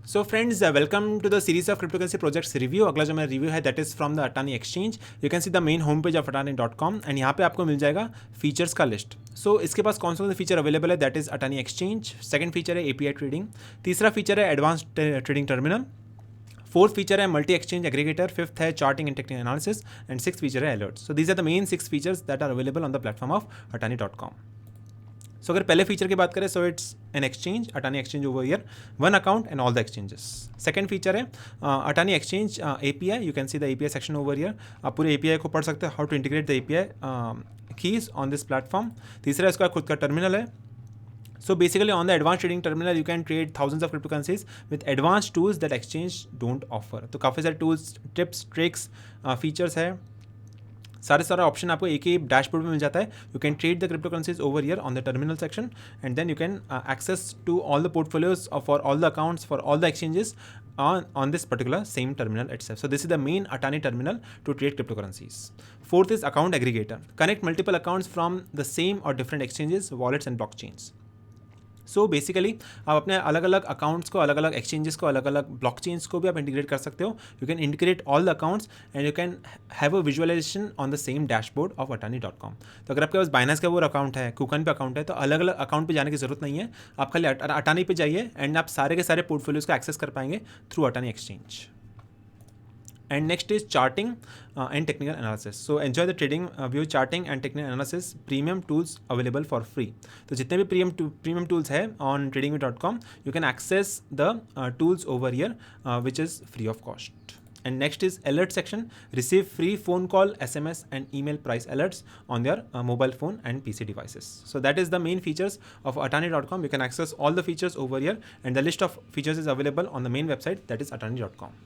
So friends, welcome to the series of cryptocurrency projects review. अगला जो मेरा review है that is from the Atani exchange. You can see the main home page of atani.com and यहाँ पे आपको मिल जाएगा features का list. सो इसके पास कौन सा फीचर अवेलेबल है that is Atani exchange. Second feature है एपीआई ट्रेडिंग। तीसरा फीचर है advance trading terminal. Fourth feature है मल्टी एक्सचेंज एग्रीगेटर। फिफ्थ है charting and technical analysis and six feature है alerts. So these are the main 6 features that are available on the platform of atani.com। So अगर पहले feature की बात करें so it's an exchange, Atani exchange over here, one account and all the exchanges. Second feature है Atani exchange API. You can see the API section over here. आप पूरे API को पढ़ सकते हो, how to integrate the API keys on this platform. तीसरा इसका खुद का टर्मिनल है। So basically on the advanced trading terminal you can trade thousands of cryptocurrencies with advanced tools that exchange don't offer। तो काफ़ी सारे टूल्स, टिप्स, ट्रिक्स, फीचर्स है, सारा ऑप्शन आपको एक ही डैशबोर्ड में मिल जाता है। You can trade the cryptocurrencies over here on the terminal section and then you can access to all the portfolios for all the accounts for all the exchanges on this particular same terminal itself. So this is the main Atani terminal to trade cryptocurrencies. Fourth is account aggregator. Connect multiple accounts from the same or different exchanges, wallets and blockchains. So basically आप अपने अलग अलग accounts को, अलग अलग exchanges को, अलग अलग ब्लॉकचेन्स को भी आप इंटीग्रेट कर सकते हो। You can integrate all the accounts and you can have a visualisation on the same dashboard of atani.com। तो अगर आपके पास बाइनेंस का वो अकाउंट है, कुकन पे अकाउंट है, तो अलग अलग अकाउंट पे जाने की जरूरत नहीं है। आप खाली अटानी पे जाइए एंड आप सारे के सारे पोर्टफोलियोज को एक्सेस कर पाएंगे through Atani exchange. And next is charting and technical analysis. So enjoy the trading view charting and technical analysis premium tools available for free. तो जितने भी premium tools है on tradingview.com you can access the tools over here which is free of cost. And next is alert section. Receive free phone call, SMS and email price alerts on their mobile phone and PC devices. So that is the main features of atani.com. You can access all the features over here and the list of features is available on the main website that is atani.com.